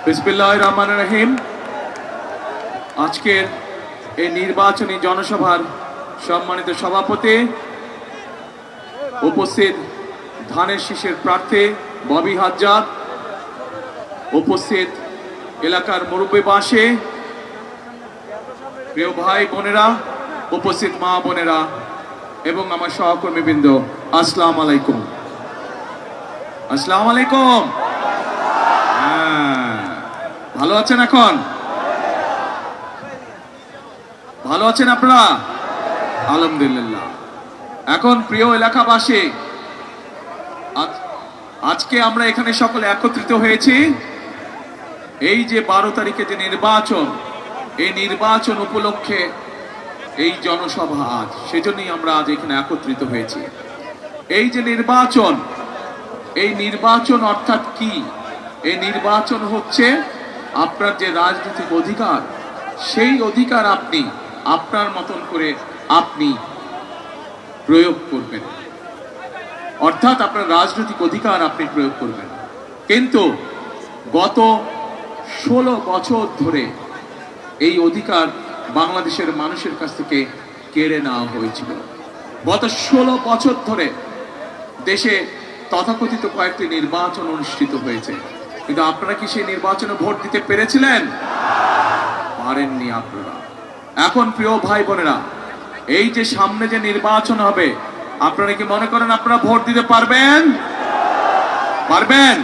বিসমিল্লাহির রহমানির রহিম। আজকের এই নির্বাচনী জনসভার সম্মানিত সভাপতি, উপস্থিত ধানের শীষের প্রার্থী ববি হাজ্জাদ, উপস্থিত এলাকার মুরব্বীবাসী, প্রিয় ভাই বোনেরা, উপস্থিত মা বোনেরা এবং আমার সহকর্মীবৃন্দ, আসসালামু আলাইকুম। আসসালামু আলাইকুম। ভালো আছেন? এখন ভালো আছেন আপনারা? আলহামদুলিল্লাহ। এখন প্রিয় এলাকাবাসী, আজকে আমরা এখানে সকলে একত্রিত হয়েছি এই যে 12 তারিখে যে নির্বাচন, এই নির্বাচন উপলক্ষে এই জনসভা আজ, সেজন্যই আমরা আজ এখানে একত্রিত হয়েছি। এই যে নির্বাচন, এই নির্বাচন অর্থাৎ কি? এই নির্বাচন হচ্ছে আপনার যে রাজনৈতিক অধিকার, সেই অধিকার আপনি আপনার মতন করে আপনি প্রয়োগ করবেন, অর্থাৎ আপনার রাজনৈতিক অধিকার আপনি প্রয়োগ করবেন। কিন্তু গত 16 বছর ধরে এই অধিকার বাংলাদেশের মানুষের কাছ থেকে কেড়ে নেওয়া হয়েছিল। গত 16 বছর ধরে দেশে তথাকথিত কয়েকটি নির্বাচন অনুষ্ঠিত হয়েছে, কিন্তু আপনারা কি সেই নির্বাচনে ভোট দিতে পেরেছিলেন? পারেননি আপনারা। এখন প্রিয় ভাই বোনেরা, এই যে সামনে যে নির্বাচন হবে, আপনারা কি মনে করেন আপনারা ভোট দিতে পারবেন? পারবেন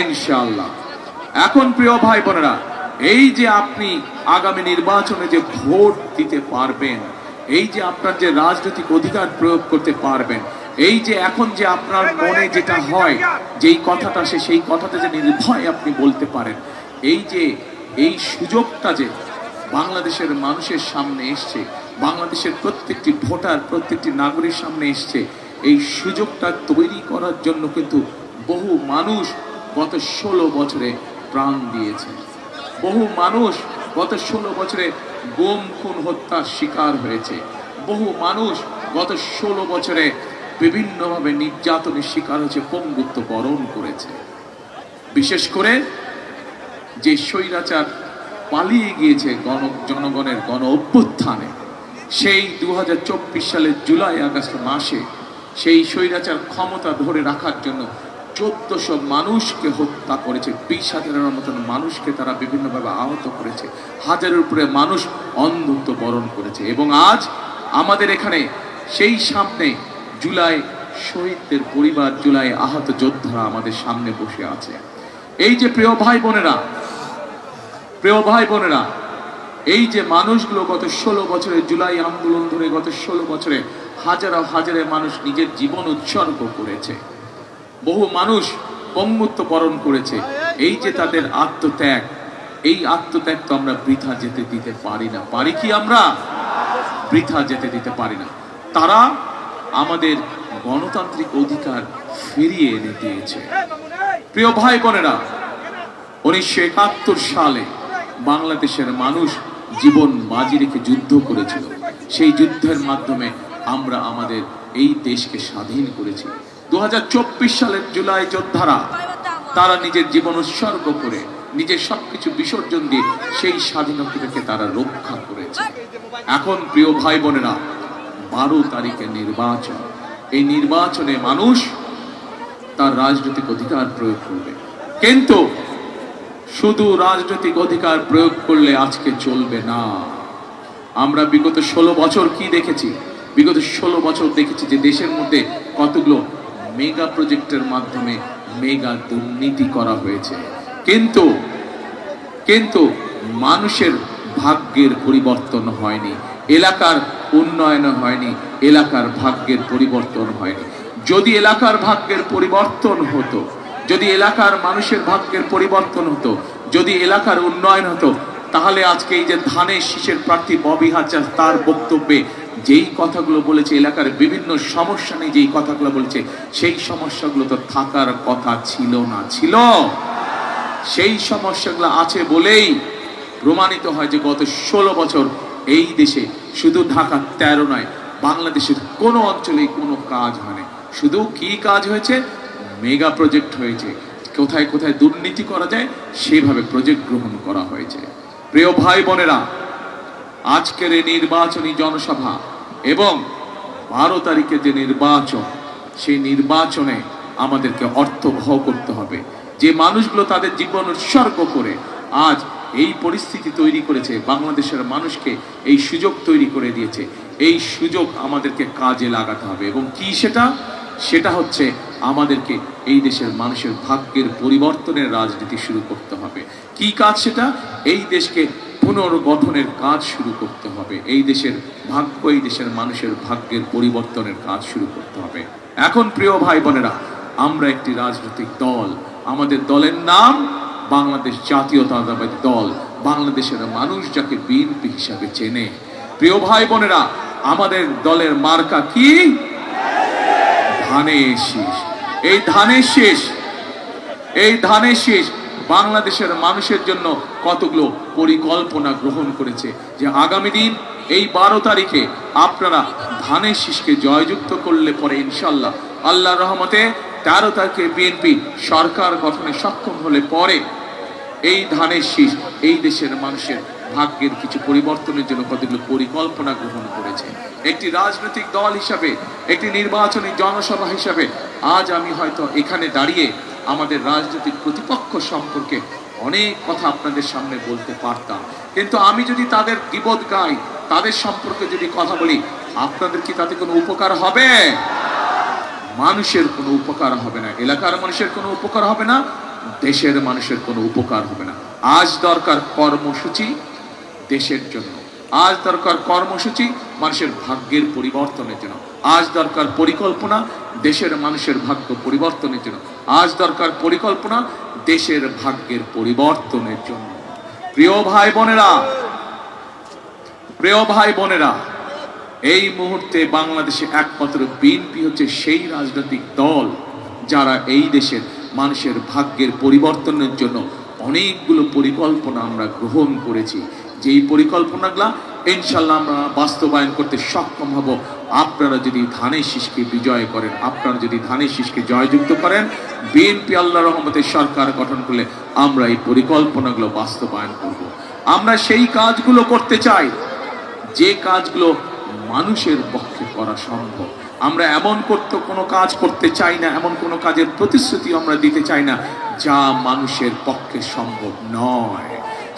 ইনশাআল্লাহ। এখন প্রিয় ভাই বোনেরা, এই যে আপনি আগামী নির্বাচনে যে ভোট দিতে পারবেন, এই যে আপনার যে রাজনৈতিক অধিকার প্রয়োগ করতে পারবেন, এই যে এখন যে আপনার মনে যেটা হয়, যেই কথাটা সেই কথাটা যে নির্ভয় আপনি বলতে পারেন, এই যে এই সুযোগটা যে বাংলাদেশের মানুষের সামনে এসছে, বাংলাদেশের প্রত্যেকটি ভোটার, প্রত্যেকটি নাগরিক সামনে এসছে, এই সুযোগটা তৈরি করার জন্য কিন্তু বহু মানুষ গত 16 বছরে প্রাণ দিয়েছে। বহু মানুষ গত 16 বছরে গুম খুন হত্যার শিকার হয়েছে। বহু মানুষ গত 16 বছরে বিভিন্নভাবে নির্যাতনের শিকার হয়েছে, পঙ্গুত্ব বরণ করেছে। বিশেষ করে যে স্বৈরাচার পালিয়ে গিয়েছে জনগণের গণ অভ্যুত্থানে, সেই 2024 সালের জুলাই আগস্ট মাসে সেই স্বৈরাচার ক্ষমতা ধরে রাখার জন্য 1400 মানুষকে হত্যা করেছে, 20,000-এর মতন মানুষকে তারা বিভিন্নভাবে আহত করেছে, হাজারের উপরে মানুষ অন্ধত্ব বরণ করেছে। এবং আজ আমাদের এখানে সেই সামনে জুলাই শহীদদের পরিবার, জুলাই আহত যোদ্ধারা আমাদের সামনে বসে আছে। এই যে প্রিয় ভাই বোনেরা, প্রিয় ভাই বোনেরা, এই যে মানুষগুলো গত 16 বছরে জুলাই আন্দোলন ধরে গত 16 বছরে হাজারো হাজারে মানুষ নিজের জীবন উৎসর্গ করেছে, বহু মানুষ পঙ্গুত্ব বরণ করেছে। এই যে তাদের আত্মত্যাগ, এই আত্মত্যাগ তো আমরা বৃথা যেতে দিতে পারি না। পারি কি? আমরা বৃথা যেতে দিতে পারি না। তারা আমাদের গণতান্ত্রিক অধিকার ফিরিয়ে এনে দিয়েছে। প্রিয় ভাই বোনেরা, 1971 সালে বাংলাদেশের মানুষ জীবন বাজি রেখে যুদ্ধ করেছিল। সেই যুদ্ধের মাধ্যমে আমরা আমাদের এই দেশকে স্বাধীন করেছি। 2024 সালের জুলাই যোদ্ধারা তারা নিজের জীবন উৎসর্গ করে, নিজের সবকিছু বিসর্জন দিয়ে সেই স্বাধীনতাকে তারা রক্ষা করেছে। এখন প্রিয় ভাই বোনেরা, 12 তারিখে নির্বাচন, এই নির্বাচনে মানুষ তার রাজনৈতিক অধিকার প্রয়োগ করবে। কিন্তু শুধু রাজনৈতিক অধিকার প্রয়োগ করলে আজকে চলবে না। আমরা বিগত 16 বছর কি দেখেছি? বিগত 16 বছর দেখেছি যে দেশের মধ্যে কতগুলো মেগা প্রজেক্টের মাধ্যমে মেগা দুর্নীতি করা হয়েছে, কিন্তু মানুষের ভাগ্যের পরিবর্তন হয়নি, এলাকার উন্নয়ন হয়নি, এলাকার ভাগ্যের পরিবর্তন হয়নি। যদি এলাকার ভাগ্যের পরিবর্তন হতো, যদি এলাকার মানুষের ভাগ্যের পরিবর্তন হতো, যদি এলাকার উন্নয়ন হতো, তাহলে আজকে এই যে ধানের শীষের প্রার্থী ববি হাজ্জাদ তার বক্তব্যে যেই কথাগুলো বলেছে, এলাকার বিভিন্ন সমস্যা নিয়ে যেই কথাগুলো বলেছে, সেই সমস্যাগুলো তো থাকার কথা ছিল না। ছিল, সেই সমস্যাগুলো আছে বলেই প্রমাণিত হয় যে গত 16 বছর এই দেশে শুধু ঢাকা 13 নয়, বাংলাদেশের কোনো অঞ্চলেই কোনো কাজ হয়নি। শুধু কি কাজ হয়েছে? মেগা প্রজেক্ট হয়েছে। কোথায় কোথায় দুর্নীতি করা যায় সেভাবে প্রজেক্ট গ্রহণ করা হয়েছে। প্রিয় ভাই বোনেরা, আজকের এই নির্বাচনী জনসভা এবং 12 তারিখে যে নির্বাচন, সেই নির্বাচনে আমাদেরকে অর্থবহ করতে হবে। যে মানুষগুলো তাদের জীবন উৎসর্গ করে আজ এই পরিস্থিতি তৈরি করেছে, বাংলাদেশের মানুষকে এই সুযোগ তৈরি করে দিয়েছে, এই সুযোগ আমাদেরকে কাজে লাগাতে হবে। এবং কি সেটা হচ্ছে আমাদেরকে এই দেশের মানুষের ভাগ্যের পরিবর্তনের রাজনীতি শুরু করতে হবে। কি কাজ সেটা? এই দেশকে পুনর্গঠনের কাজ শুরু করতে হবে। এই দেশের ভাগ্য, এই দেশের মানুষের ভাগ্যের পরিবর্তনের কাজ শুরু করতে হবে। এখন প্রিয় ভাই বোনেরা, আমরা একটি রাজনৈতিক দল, আমাদের দলের নাম বাংলাদেশ জাতীয়তাবাদী দল। বাংলাদেশের মানুষ যাকে বিএনপি হিসাবে চেনে। প্রিয় ভাই বোনেরা, আমাদের দলের মার্কা কি? ধানের শীষ। এই ধানের শীষ বাংলাদেশের মানুষের জন্য কতগুলো পরিকল্পনা গ্রহণ করেছে যে আগামী দিন এই 12 তারিখে আপনারা ধানের শীষকে জয়যুক্ত করলে পরে ইনশাল্লাহ আল্লাহর রহমতে 13 তারিখে বিএনপি সরকার গঠনে সক্ষম হলে পরে এই ধানের শীষ এই দেশের মানুষের ভাগ্যের কিছু পরিবর্তনের জন্য কতগুলো পরিকল্পনা গ্রহণ করেছে। একটি রাজনৈতিক দল হিসাবে, একটি নির্বাচনী জনসভা হিসাবে আজ আমি হয়তো এখানে দাঁড়িয়ে আমাদের রাজনৈতিক প্রতিপক্ষ সম্পর্কে অনেক কথা আপনাদের সামনে বলতে পারতাম, কিন্তু আমি যদি তাদের গীবত গাই, তাদের সম্পর্কে যদি কথা বলি, আপনাদের কি তাতে কোনো উপকার হবে? মানুষের কোনো উপকার হবে না, এলাকার মানুষের কোনো উপকার হবে না, দেশের মানুষের কোনো উপকার হবে না। আজ দরকার কর্মসূচি দেশের জন্য, আজ দরকার কর্মসূচি মানুষের ভাগ্যের পরিবর্তনের জন্য, আজ দরকার পরিকল্পনা দেশের মানুষের ভাগ্য পরিবর্তনের জন্য, আজ দরকার পরিকল্পনা দেশের ভাগ্যের পরিবর্তনের জন্য। প্রিয় ভাই বোনেরা, এই মুহূর্তে বাংলাদেশে একমাত্র বিএনপি হচ্ছে সেই রাজনৈতিক দল যারা এই দেশের মানুষের ভাগ্যের পরিবর্তনের জন্য অনেকগুলো পরিকল্পনা আমরা গ্রহণ করেছি। যেই পরিকল্পনাগুলো ইনশাল্লাহ আমরা বাস্তবায়ন করতে সক্ষম হব আপনারা যদি ধানের শীষকে বিজয় করেন, আপনারা যদি ধানের শীষকে জয়যুক্ত করেন, বিএনপি আল্লাহর রহমতে সরকার গঠন করলে আমরা এই পরিকল্পনাগুলো বাস্তবায়ন করব। আমরা সেই কাজগুলো করতে চাই যে কাজগুলো মানুষের পক্ষে করা সম্ভব। আমরা এমন কোনো কাজ করতে চাই না, এমন কোনো কাজের প্রতিশ্রুতি আমরা দিতে চাই না যা মানুষের পক্ষে সম্ভব নয়।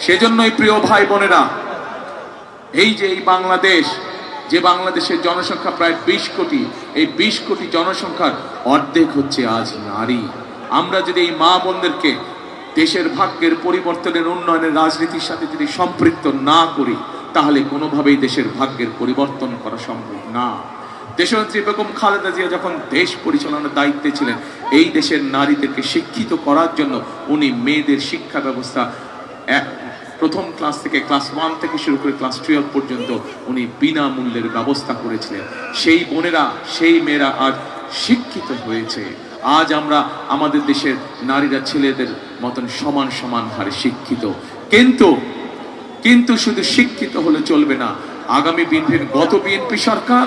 সেজন্যই প্রিয় ভাই বোনেরা, এই যে এই বাংলাদেশ, যে বাংলাদেশের জনসংখ্যা প্রায় 20 কোটি, এই 20 কোটি জনসংখ্যার অর্ধেক হচ্ছে আজ নারী। আমরা যদি এই মা বোনদেরকে দেশের ভাগ্যের পরিবর্তনের উন্নয়নের রাজনীতির সাথে যদি সম্পৃক্ত না করি, তাহলে কোনোভাবেই দেশের ভাগ্যের পরিবর্তন করা সম্ভব না। দেশনেত্রী বেগম খালেদা জিয়া যখন দেশ পরিচালনার দায়িত্বে ছিলেন, এই দেশের নারীদেরকে শিক্ষিত করার জন্য উনি মেয়েদের শিক্ষা ব্যবস্থা প্রথম ক্লাস থেকে ক্লাস 1 থেকে শুরু করে ক্লাস 12 পর্যন্ত উনি বিনামূল্যের ব্যবস্থা করেছিলেন। সেই বোনেরা, সেই মেয়েরা আজ শিক্ষিত হয়েছে। আজ আমরা আমাদের দেশের নারীরা ছেলেদের মতন সমান সমান হারে শিক্ষিত। কিন্তু শুধু শিক্ষিত হলে চলবে না। আগামী গত বিএনপি সরকার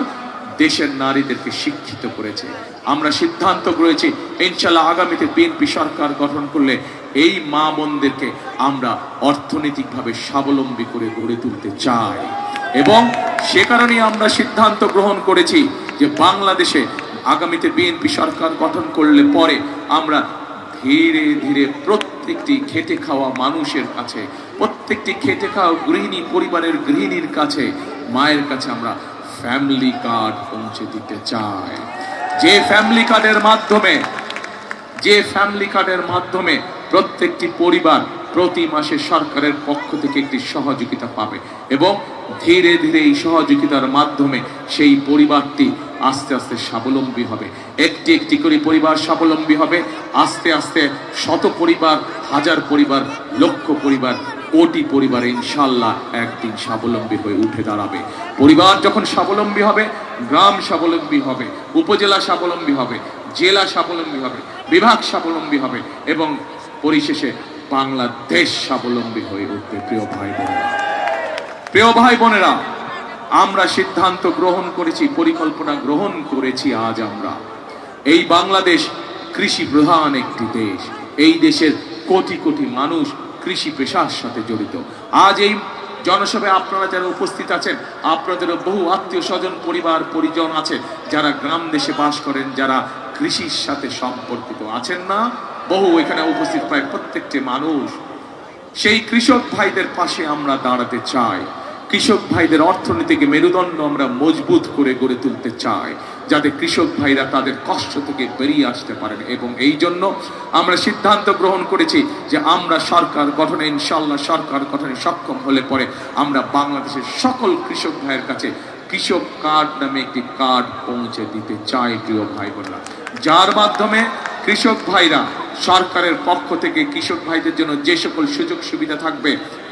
দেশের নারীদেরকে শিক্ষিত করেছে। আমরা সিদ্ধান্ত করেছি ইনশাল্লাহ আগামীতে বিএনপি সরকার গঠন করলে এই মা বোনদেরকে আমরা অর্থনৈতিকভাবে স্বাবলম্বী করে গড়ে তুলতে চাই। এবং সে কারণেই আমরা সিদ্ধান্ত গ্রহণ করেছি যে বাংলাদেশে আগামীতে বিএনপি সরকার গঠন করলে পরে আমরা ধীরে ধীরে প্রত্যেকটি খেটে খাওয়া মানুষের কাছে, প্রত্যেকটি খেটে খাওয়া গৃহিণী, পরিবারের গৃহিণীর কাছে, মায়ের কাছে আমরা ফ্যামিলি কার্ড পৌঁছে দিতে চাই। যে ফ্যামিলি কার্ডের মাধ্যমে প্রত্যেকটি পরিবার প্রতি মাসে সরকারের পক্ষ থেকে একটি সহযোগিতা পাবে এবং ধীরে ধীরে এই সহযোগিতার মাধ্যমে সেই পরিবারটি আস্তে আস্তে স্বাবলম্বী হবে। একটি একটি করে পরিবার স্বাবলম্বী হবে। আস্তে আস্তে শত পরিবার, হাজার পরিবার, লক্ষ পরিবার, কোটি পরিবার ইনশাল্লাহ একদিন স্বাবলম্বী হয়ে উঠে দাঁড়াবে। পরিবার যখন স্বাবলম্বী হবে, গ্রাম স্বাবলম্বী হবে, উপজেলা স্বাবলম্বী হবে, জেলা স্বাবলম্বী হবে, বিভাগ স্বাবলম্বী হবে এবং পরিশেষে বাংলাদেশ স্বাবলম্বী হয়ে উঠবে। প্রিয় ভাই বোনেরা, আমরা সিদ্ধান্ত গ্রহণ করেছি, পরিকল্পনা গ্রহণ করেছি। আজ আমরা এই বাংলাদেশ কৃষি প্রধান একটি দেশ। এই দেশের কোটি কোটি মানুষ কৃষি পেশার সাথে জড়িত। আজ এই জনসভায় আপনারা যারা উপস্থিত আছেন, আপনাদেরও বহু আত্মীয় স্বজন পরিবার পরিজন আছে যারা গ্রাম দেশে বাস করেন, যারা কৃষির সাথে সম্পর্কিত আছেন না? বহু এখানে উপস্থিত প্রায় প্রত্যেকটি মানুষ। সেই কৃষক ভাইদের পাশে আমরা দাঁড়াতে চাই। কৃষক ভাইদের অর্থনীতিকে মেরুদণ্ড আমরা মজবুত করে গড়ে তুলতে চাই, যাতে কৃষক ভাইরা তাদের কষ্ট থেকে বেরিয়ে আসতে পারেন। এবং এই জন্য আমরা সিদ্ধান্ত গ্রহণ করেছি যে আমরা সরকার গঠনে, ইনশাল্লাহ সরকার গঠনে সক্ষম হলে পরে আমরা বাংলাদেশের সকল কৃষক ভাইয়ের কাছে কৃষক কার্ড নামে একটি কার্ড পৌঁছে দিতে চাই প্রিয় ভাই বোনেরা, যার মাধ্যমে কৃষক ভাইরা সরকারের পক্ষ থেকে কৃষক ভাইদের জন্য যে সকল সুযোগ সুবিধা থাকবে,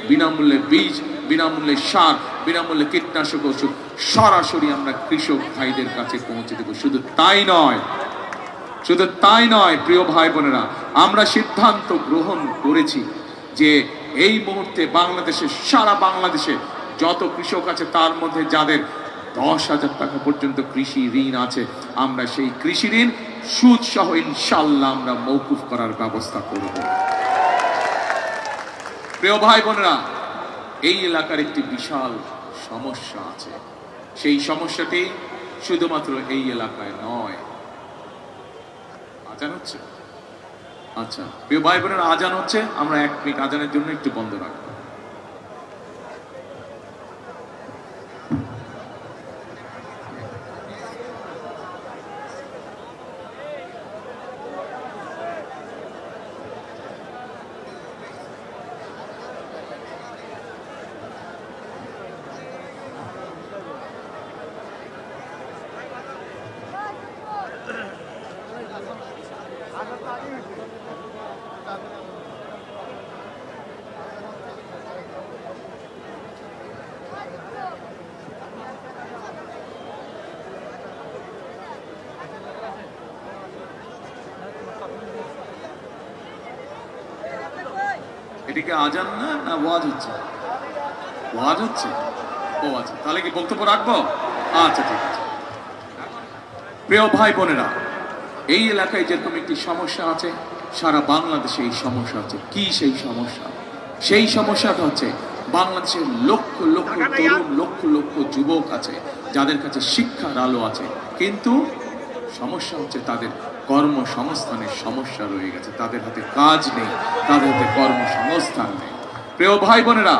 বিনামূল্যে বীজ, বিনামূল্যে সার, বিনামূল্যে কীটনাশক ওষুধ সরাসরি আমরা কৃষক ভাইদের কাছে পৌঁছে দেব। শুধু তাই নয় প্রিয় ভাই বোনেরা, আমরা সিদ্ধান্ত গ্রহণ করেছি যে এই মুহূর্তে বাংলাদেশে, সারা বাংলাদেশে যত কৃষক আছে তার মধ্যে যাদের 10,000 টাকা পর্যন্ত কৃষি ঋণ আছে, আমরা সেই কৃষি ঋণ সুদ সহ ইনশাল্লাহ আমরা মওকুফ করার ব্যবস্থা করব। প্রিয় ভাই বোনেরা, এই এলাকার একটি বিশাল সমস্যা আছে। সেই সমস্যাটি শুধুমাত্র এই এলাকায় নয়। আজান হচ্ছে? আচ্ছা প্রিয় ভাই বোনেরা, আজান হচ্ছে, আমরা 1 মিনিট আজানের জন্য একটু বন্ধ রাখবো। এদিকে আজান না না ওয়াজ হচ্ছে? ওয়াজ হচ্ছে? ও আচ্ছা, তাহলে কি বক্তব্য রাখবো? আচ্ছা ঠিক আছে। প্রিয় ভাই বোনেরা, এই এলাকায় যেরকম একটি সমস্যা আছে, সারা বাংলাদেশে এই সমস্যা আছে। কি সেই সমস্যা? সেই সমস্যাটা হচ্ছে বাংলাদেশের লক্ষ লক্ষ তরুণ, লক্ষ লক্ষ যুবক আছে যাদের কাছে শিক্ষার আলো আছে, কিন্তু সমস্যা হচ্ছে তাদের কর্মসংস্থানের সমস্যা রয়ে গেছে। তাদের হাতে কাজ নেই, তাদের হাতে কর্মসংস্থান নেই। প্রিয় ভাই বোনেরা,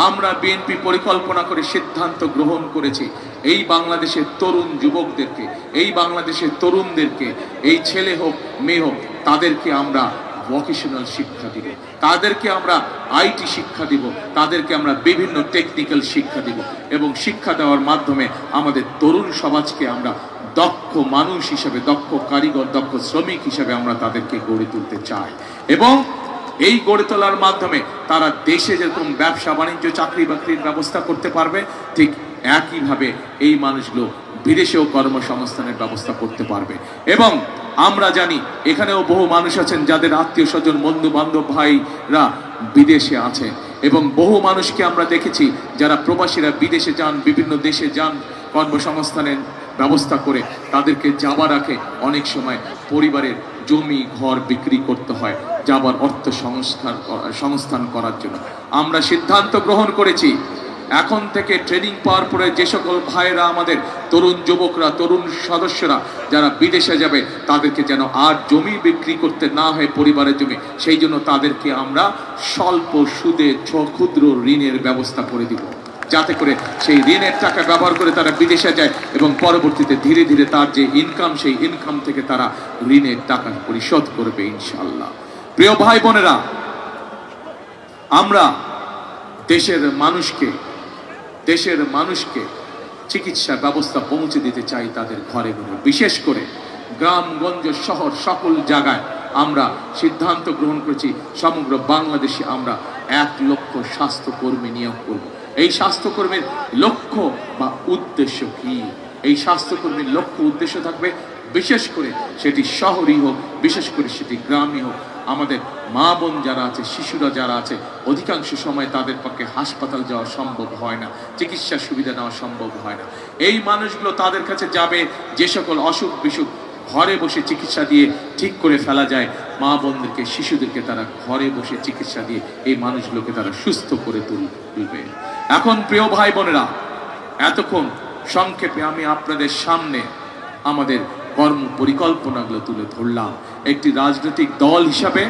আমরা বিএনপি পরিকল্পনা করে সিদ্ধান্ত গ্রহণ করেছি এই বাংলাদেশের তরুণ যুবকদেরকে, এই বাংলাদেশের তরুণদেরকে, এই ছেলে হোক মেয়ে হোক, তাদেরকে আমরা ভোকেশনাল শিক্ষা দিব, তাদেরকে আমরা আইটি শিক্ষা দিব, তাদেরকে আমরা বিভিন্ন টেকনিক্যাল শিক্ষা দিব, এবং শিক্ষা দেওয়ার মাধ্যমে আমাদের তরুণ সমাজকে আমরা দক্ষ মানুষ হিসেবে, দক্ষ কারিগর, দক্ষ শ্রমিক হিসেবে আমরা তাদেরকে গড়ে তুলতে চাই। এবং এই গড়ে তোলার মাধ্যমে তারা দেশে যেরকম ব্যবসা বাণিজ্য, চাকরি বাকরির ব্যবস্থা করতে পারবে, ঠিক একইভাবে এই মানুষগুলো বিদেশেও কর্মসংস্থানের ব্যবস্থা করতে পারবে। এবং আমরা জানি এখানেও বহু মানুষ আছেন যাদের আত্মীয় স্বজন, বন্ধু বান্ধব, ভাইরা বিদেশে আছেন, এবং বহু মানুষকে আমরা দেখেছি যারা প্রবাসীরা বিদেশে যান, বিভিন্ন দেশে যান, কর্মসংস্থানের ব্যবস্থা করে তাদেরকে যাবার আগে অনেক সময় পরিবারের জমি ঘর বিক্রি করতে হয় যাবার অর্থ সংস্থান করার জন্য। আমরা সিদ্ধান্ত গ্রহণ করেছি এখন থেকে ট্রেনিং পাওয়ার পরে যে সকল ভাইয়েরা, আমাদের তরুণ যুবকরা, তরুণ সদস্যরা যারা বিদেশে যাবে, তাদেরকে যেন আর জমি বিক্রি করতে না হয়, পরিবারের জমি, সেই জন্য তাদেরকে আমরা স্বল্প সুদে ক্ষুদ্র ঋণের ব্যবস্থা করে দিব, যাতে করে সেই ঋণের টাকা ব্যবহার করে তারা বিদেশে যায় এবং পরবর্তীতে ধীরে ধীরে তার যে ইনকাম, সেই ইনকাম থেকে তারা ঋণের টাকা পরিশোধ করবে ইনশাআল্লাহ। প্রিয় ভাই বোনেরা, আমরা দেশের মানুষকে চিকিৎসা ব্যবস্থা পৌঁছে দিতে চাই তাদের ঘরে ঘরে, বিশেষ করে গ্রামগঞ্জ, শহর, সকল জায়গায় আমরা সিদ্ধান্ত গ্রহণ করেছি সমগ্র বাংলাদেশে আমরা 1 লক্ষ স্বাস্থ্যকর্মী নিয়োগ করব। এই স্বাস্থ্যকর্মীর লক্ষ্য বা উদ্দেশ্য কি? এই স্বাস্থ্যকর্মীর লক্ষ্য উদ্দেশ্য থাকবে, বিশেষ করে সেটি শহরই হোক, বিশেষ করে সেটি গ্রামই হোক, আমাদের মা বোন যারা আছে, শিশুরা যারা আছে, অধিকাংশ সময় তাদের পক্ষে হাসপাতাল যাওয়া সম্ভব হয় না, চিকিৎসার সুবিধা নেওয়া সম্ভব হয় না। এই মানুষগুলো তাদের কাছে যাবে, যে সকল অসুখ বিসুখ, ঘরে বসে চিকিৎসা দিয়ে ঠিক করে ফেলা যায়, মা বোনদেরকে, শিশুদেরকে তারা ঘরে বসে চিকিৎসা দিয়ে এই মানুষগুলোকে তারা সুস্থ করে তুলবে। এখন প্রিয় ভাই বোনেরা, এতক্ষণ সংক্ষেপে আমি আপনাদের সামনে আমাদের কর্ম পরিকল্পনাগুলো তুলে ধরলাম। একটি রাজনৈতিক দল হিসাবে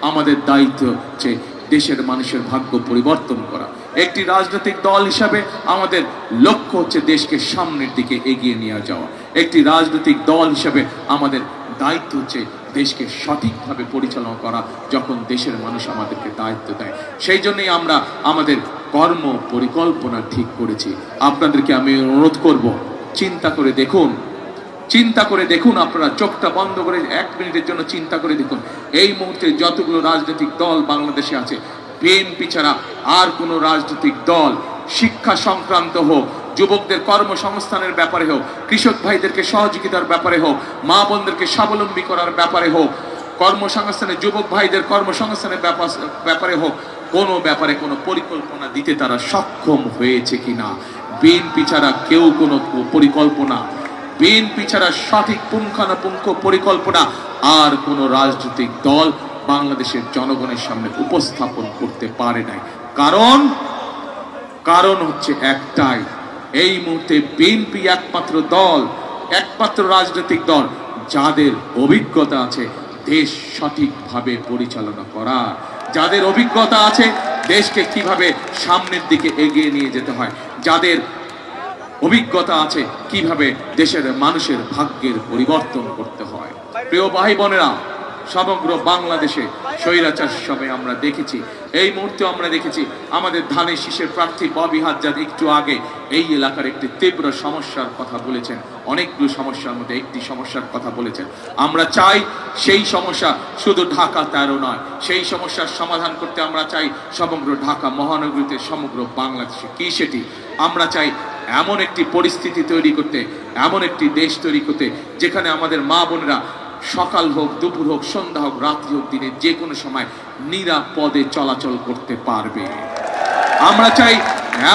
আমাদের দায়িত্ব হচ্ছে দেশের মানুষের ভাগ্য পরিবর্তন করা। একটি রাজনৈতিক দল হিসাবে আমাদের লক্ষ্য হচ্ছে দেশকে সামনের দিকে এগিয়ে নিয়ে যাওয়া। একটি রাজনৈতিক দল হিসাবে আমাদের দায়িত্ব হচ্ছে দেশকে সঠিকভাবে পরিচালনা করা, যখন দেশের মানুষ আমাদেরকে দায়িত্ব দেয়। সেই জন্যই আমরা আমাদের কর্ম পরিকল্পনা ঠিক করেছি। আপনাদেরকে আমি অনুরোধ করব, চিন্তা করে দেখুন, চিন্তা করে দেখুন, আপনারা চোখটা বন্ধ করে 1 মিনিটের জন্য চিন্তা করে দেখুন, এই মুহূর্তে যতগুলো রাজনৈতিক দল বাংলাদেশে আছে, বিএনপি ছাড়া আর কোনো রাজনৈতিক দল শিক্ষা সংক্রান্ত হোক, যুবকদের কর্মসংস্থানের ব্যাপারে হোক, কৃষক ভাইদেরকে সহযোগিতার ব্যাপারে হোক, মা বোনদেরকে স্বাবলম্বী করার ব্যাপারে হোক, কর্মসংস্থানে যুবক ভাইদের কর্মসংস্থানের ব্যাপারে হোক, কোনো ব্যাপারে কোনো পরিকল্পনা দিতে তারা সক্ষম হয়েছে কিনা? বিএনপি ছাড়া কেউ কোনো পরিকল্পনা, বিএনপি ছাড়া সঠিক পুঙ্খানুপুঙ্খ পরিকল্পনা আর কোনো রাজনৈতিক দল বাংলাদেশের জনগণের সামনে উপস্থাপন করতে পারে নাই। কারণ হচ্ছে একটাই, এই মুহূর্তে বিএনপি একমাত্র দল, একমাত্র রাজনৈতিক দল যাদের অভিজ্ঞতা আছে দেশ সঠিকভাবে পরিচালনা করা, যাদের অভিজ্ঞতা আছে দেশকে কিভাবে সামনের দিকে এগিয়ে নিয়ে যেতে হয়, যাদের অভিজ্ঞতা আছে কিভাবে দেশের মানুষের ভাগ্যের পরিবর্তন করতে হয়। প্রিয় ভাই বোনেরা, সমগ্র বাংলাদেশে স্বৈরাচার সময় আমরা দেখেছি, এই মুহূর্তে আমরা দেখেছি আমাদের ধানের শীষের প্রার্থী ববি হাজ্জাদ একটু আগে এই এলাকার একটি তীব্র সমস্যার কথা বলেছেন, অনেকগুলো সমস্যার মধ্যে একটি সমস্যার কথা বলেছেন। আমরা চাই সেই সমস্যা শুধু ঢাকা 13 নয়, সেই সমস্যার সমাধান করতে আমরা চাই সমগ্র ঢাকা মহানগরীতে, সমগ্র বাংলাদেশে। কি সেটি? আমরা চাই এমন একটি পরিস্থিতি তৈরি করতে, এমন একটি দেশ তৈরি করতে যেখানে আমাদের মা বোনেরা সকাল হোক, দুপুর হোক, সন্ধ্যা হোক, রাত্রি হোক, দিনে যে কোনো সময় নিরাপদে চলাচল করতে পারবে। আমরা চাই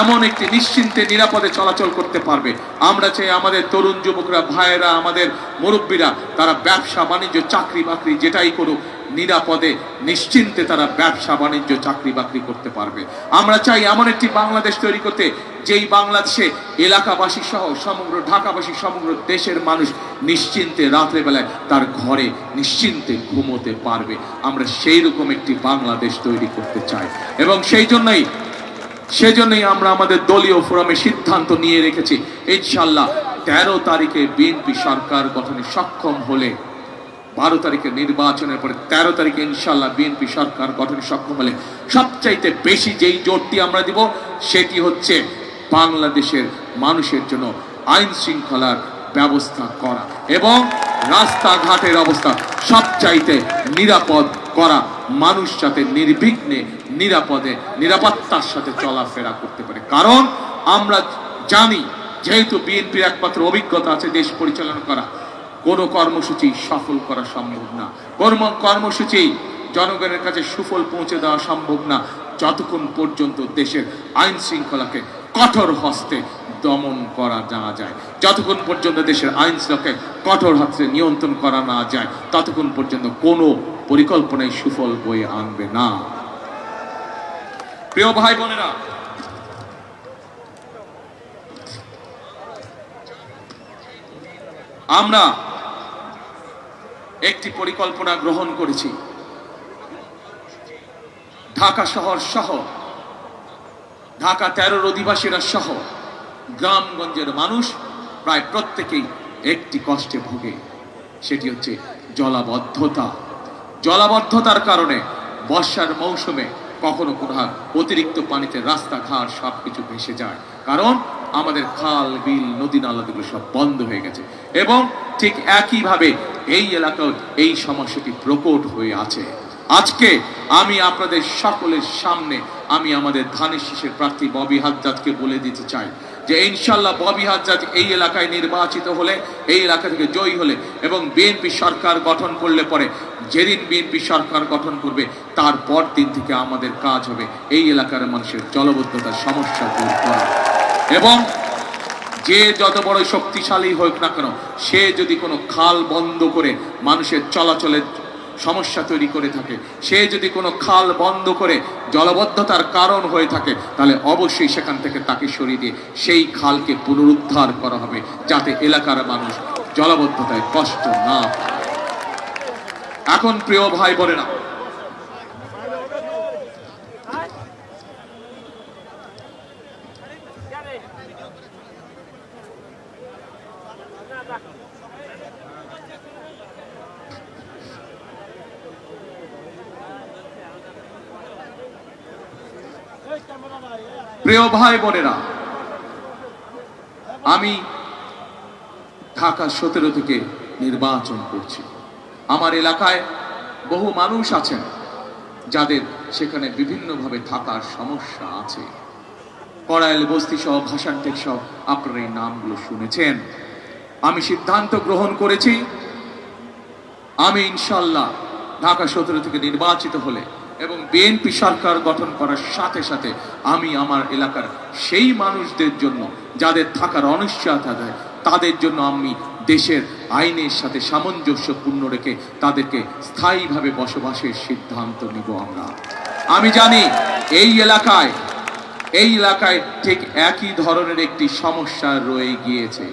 এমন একটি নিশ্চিন্তে নিরাপদে চলাচল করতে পারবে। আমরা চাই আমাদের তরুণ যুবকরা, ভাইয়েরা, আমাদের মুরব্বীরা, তারা ব্যবসা বাণিজ্য, চাকরি বাকরি যেটাই করুক, নিরাপদে নিশ্চিন্তে তারা ব্যবসা বাণিজ্য, চাকরি বাকরি করতে পারবে। আমরা চাই এমন একটি বাংলাদেশ তৈরি করতে যেই বাংলাদেশে এলাকাবাসী সহ সমগ্র ঢাকাবাসী, সমগ্র দেশের মানুষ নিশ্চিন্তে রাত্রেবেলায় তার ঘরে নিশ্চিন্তে ঘুমোতে পারবে। আমরা সেই রকম একটি বাংলাদেশ তৈরি করতে চাই এবং সেজন্যই আমরা আমাদের দলীয় ফোরামে সিদ্ধান্ত নিয়ে রেখেছি, ইনশাআল্লাহ 13 তারিখে বিএনপি সরকার গঠনে সক্ষম হলে, 12 তারিখে নির্বাচনের পরে 13 তারিখে ইনশাআল্লাহ বিএনপি সরকার গঠনে সক্ষম হলে সবচাইতে বেশি যেই জোরটি আমরা দিব সেটি হচ্ছে বাংলাদেশের মানুষের জন্য আইন শৃঙ্খলার ব্যবস্থা করা এবং রাস্তাঘাটের অবস্থা সবচাইতে নিরাপদ করা, মানুষ যাতে নির্বিঘ্নে নিরাপদে নিরাপত্তার সাথে চলাফেরা করতে পারে। কারণ আমরা জানি, যেহেতু বিএনপির একমাত্র অভিজ্ঞতা আছে দেশ পরিচালনা করা, কোনো কর্মসূচি সফল করা সম্ভব না, কর্মসূচি জনগণের কাছে সুফল পৌঁছে দেওয়া সম্ভব না যতক্ষণ পর্যন্ত দেশের আইন শৃঙ্খলাকে কঠোর হস্তে দমন করা না যায়, যতক্ষণ পর্যন্ত দেশের আইন শৃঙ্খলাকে কঠোর হস্তে নিয়ন্ত্রণ করা না যায়, ততক্ষণ পর্যন্ত কোনো পরিকল্পনায় সুফল বয়ে আনবে না। প্রিয় ভাই বোনেরা, আমরা একটি পরিকল্পনা গ্রহণ করেছি। ঢাকা শহর সহ, ঢাকা 13 অধিবাসীরা সহ গ্রামগঞ্জের মানুষ প্রায় প্রত্যেকেই একটি কষ্টে ভোগে, সেটি হচ্ছে জলাবদ্ধতা। জলাবদ্ধতার কারণে বর্ষার মৌসুমে কখনো কোথাও অতিরিক্ত পানিতে রাস্তাঘাট সবকিছু ভেসে যায়, কারণ আমাদের খাল, বিল, নদী নালাগুলো সব বন্ধ হয়ে গেছে এবং ঠিক একইভাবে এই এলাকায় এই সমস্যাটি প্রকট হয়ে আছে। আজকে আমি আপনাদের সকলের সামনে আমি আমাদের ধানের শীষের প্রার্থী ববি হাজ্জাদকে বলে দিতে চাই যে ইনশাআল্লাহ ববি হাজ্জাদ এই এলাকায় নির্বাচিত হলে, এই এলাকা থেকে জয়ী হলে এবং বিএনপি সরকার গঠন করলে পরে, যেদিন বিএনপি সরকার গঠন করবে তারপর দিন থেকে আমাদের কাজ হবে এই এলাকার মানুষের জলবদ্ধতার সমস্যা দূর করা এবং যে যত বড় শক্তিশালী হোক না কেন, সে যদি কোনো খাল বন্ধ করে মানুষের চলাচলের সমস্যা তৈরি করে থাকে, সে যদি কোনো খাল বন্ধ করে জলবদ্ধতার কারণ হয়ে থাকে, তাহলে অবশ্যই সেখান থেকে তাকে সরিয়ে দিয়ে সেই খালকে পুনরুদ্ধার করা হবে, যাতে এলাকার মানুষ জলবদ্ধতায় কষ্ট না পায়। এখন প্রিয় ভাই বোনেরা, প্রিয় ভাই বোনেরা, আমি ঢাকা 17 থেকে নির্বাচন করছি। আমার এলাকায় বহু মানুষ আছেন যাদের সেখানে বিভিন্নভাবে থাকার সমস্যা আছে। কড়াইল বস্তি সহ ভাষানটেক সহ আপনারা এই নামগুলো শুনেছেন। আমি সিদ্ধান্ত গ্রহণ করেছি, আমি ইনশাল্লাহ ঢাকা 17 থেকে নির্বাচিত হলে এবং বিএনপি সরকার গঠন করার সাথে সাথে আমি আমার এলাকার সেই মানুষদের জন্য যাদের থাকার অনিশ্চয়তা দেয়, তাদের জন্য আমি দেশের আইনের সাথে সামঞ্জস্যপূর্ণ রেখে তাদেরকে স্থায়ীভাবে বসবাসের সিদ্ধান্ত নিব। আমি জানি এই এলাকায় ঠিক একই ধরনের একটি সমস্যা রয়ে গিয়েছে।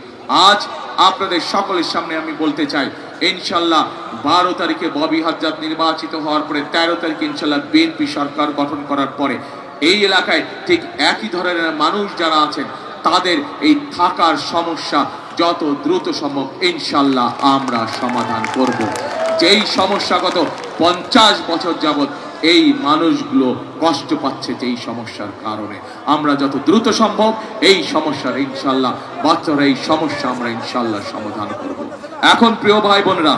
আজ আপনাদের সকলের সামনে আমি বলতে চাই, ইনশাল্লাহ 12 তারিখে ববি হাজ্জাদ নির্বাচিত হওয়ার পরে 13 তারিখে ইনশাল্লাহ বিএনপি সরকার গঠন করার পরে এই এলাকায় ঠিক একই ধরনের মানুষ যারা আছেন তাদের এই থাকার সমস্যা যত দ্রুত সম্ভব ইনশাল্লাহ আমরা সমাধান করব। যেই সমস্যাগত 50 বছর যাবত এই মানুষগুলো কষ্ট পাচ্ছে, যেই সমস্যার কারণে আমরা যত দ্রুত সম্ভব এই সমস্যার ইনশাল্লাহ বাচ্চারা এই সমস্যা আমরা ইনশাল্লাহ সমাধান করব। এখন প্রিয় ভাই বোনেরা,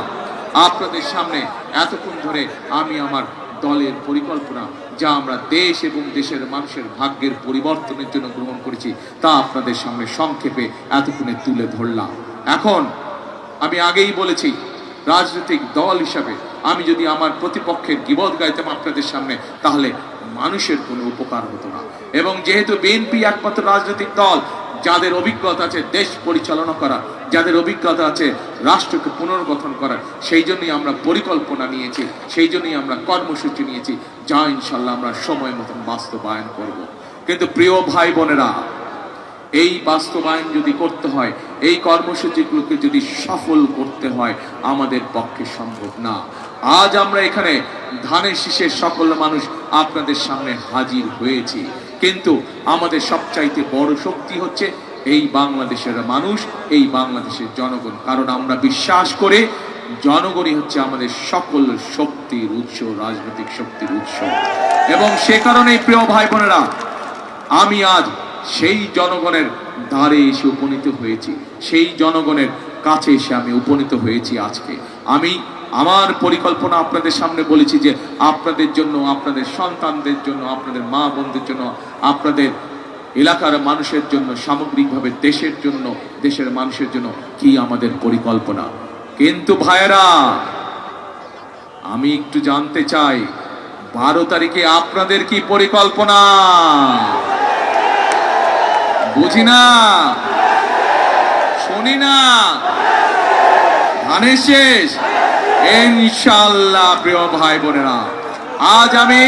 আপনাদের সামনে এতক্ষণ ধরে আমি আমার দলের পরিকল্পনা যা আমরা দেশ এবং দেশের মানুষের ভাগ্যের পরিবর্তনের জন্য গ্রহণ করেছি তা আপনাদের সামনে সংক্ষেপে এতক্ষণে তুলে ধরলাম। এখন আমি আগেই বলেছি, রাজনৈতিক দল হিসাবে আমি যদি আমার প্রতিপক্ষের গীবত গাইতাম আপনাদের সামনে, তাহলে মানুষের কোনো উপকার হতো না। এবং যেহেতু বিএনপি একমাত্র রাজনৈতিক দল যাদের অভিজ্ঞতা আছে দেশ পরিচালনা করা, যাদের অভিজ্ঞতা আছে রাষ্ট্রকে পুনর্গঠন করা, সেই জন্যই আমরা পরিকল্পনা নিয়েছি, সেই জন্যই আমরা কর্মসূচি নিয়েছি, যা ইনশাল্লাহ আমরা সময় মতন বাস্তবায়ন করব। কিন্তু প্রিয় ভাই বোনেরা, এই বাস্তবায়ন যদি করতে হয়, এই কর্মসূচিগুলোকে যদি সফল করতে হয়, আমাদের পক্ষে সম্ভব না। আজ আমরা এখানে ধানের শীষের সকল মানুষ আপনাদের সামনে হাজির হয়েছি, কিন্তু আমাদের সবচাইতে বড় শক্তি হচ্ছে এই বাংলাদেশের মানুষ, এই বাংলাদেশের জনগণ। কারণ আমরা বিশ্বাস করে জনগণই হচ্ছে আমাদের সকল শক্তির উৎস, রাজনৈতিক শক্তির উৎস। এবং সে কারণেই প্রিয় ভাই বোনেরা, আমি আজ সেই জনগণের দ্বারে এসে উপনীত হয়েছি, সেই জনগণের কাছে এসে আমি উপনীত হয়েছি। আজকে আমি আমার পরিকল্পনা আপনাদের সামনে বলেছি যে আপনাদের জন্য, আপনাদের সন্তানদের জন্য, আপনাদের মা বোনদের জন্য, আপনাদের এলাকার মানুষের জন্য, সামগ্রিকভাবে দেশের জন্য, দেশের মানুষের জন্য কি আমাদের পরিকল্পনা। কিন্তু ভাইয়েরা, আমি একটু জানতে চাই 12 তারিখে আপনাদের কি পরিকল্পনা? বুঝি না, শুনি না, ধানের শেষ ইনশাআল্লাহ। প্রিয় ভাই বোনেরা, আজ আমি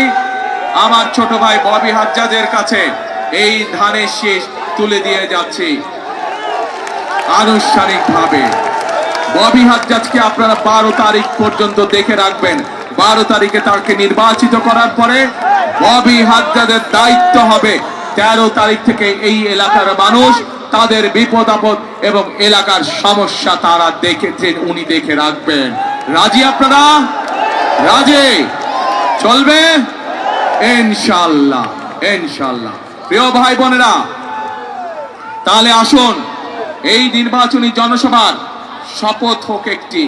আমার ছোট ভাই ববি হাজ্জাদের কাছে এই ধানের শেষ তুলে দিয়ে যাচ্ছি আনুষ্ঠানিকভাবে। ববি হাজ্জাদকে আপনারা 12 তারিখ পর্যন্ত দেখে রাখবেন। 12 তারিখে তাকে নির্বাচিত করার পরে ববি হাজ্জাদের দায়িত্ব হবে 13 তারিখ থেকে এই এলাকার মানুষ তাদের বিপদ আপদ এবং এলাকার সমস্যা তারা দেখেছেন, উনি দেখে রাখবেন। রাজি আপনারা? রাজি? চলবে ইনশাআল্লাহ, ইনশাআল্লাহ। প্রিয় ভাই বোনেরা, তাহলে আসুন এই নির্বাচনী জনসভার শপথ হোক একটি,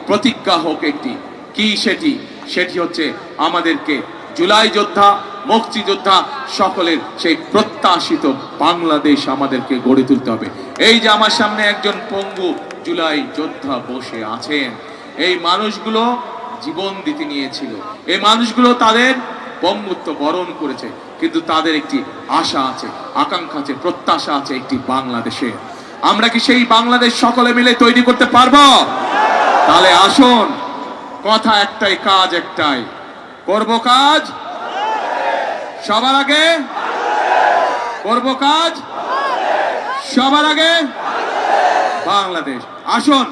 প্রতিজ্ঞা হোক একটি। কি সেটি? সেটি হচ্ছে আমাদেরকে জুলাই যোদ্ধা, মুক্তিযোদ্ধা সকলের সেই প্রত্যাশিত বাংলাদেশ আমাদেরকে গড়ে তুলতে হবে। এই যে আমার সামনে একজন পঙ্গু জুলাই যোদ্ধা বসে আছেন, এই মানুষগুলো জীবন দিতে নিয়েছিল, এই মানুষগুলো তাদের পঙ্গুত্ব বরণ করেছে, কিন্তু তাদের একটি আশা আছে, আকাঙ্ক্ষা আছে, প্রত্যাশা আছে একটি বাংলাদেশে। আমরা কি সেই বাংলাদেশ সকলে মিলে তৈরি করতে পারবো? তাহলে আসুন, কথা একটাই, কাজ একটাই, করব কাজ সবার আগে, করব কাজ সবার আগে, বাংলাদেশ। আসুন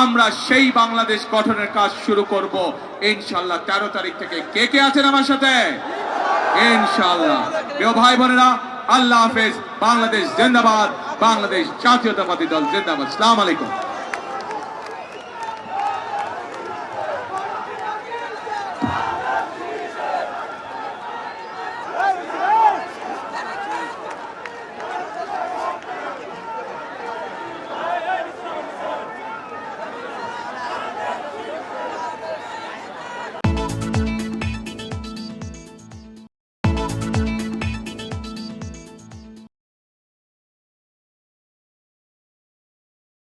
আমরা সেই বাংলাদেশ গঠনের কাজ শুরু করব ইনশাআল্লাহ 13 তারিখ থেকে। কে কে আছেন আমার সাথে? ইনশাআল্লাহ। প্রিয় ভাই বোনেরা, আল্লাহ হাফেজ। বাংলাদেশ জিন্দাবাদ, বাংলাদেশ জাতীয়তাবাদী দল জিন্দাবাদ। আসসালামু আলাইকুম।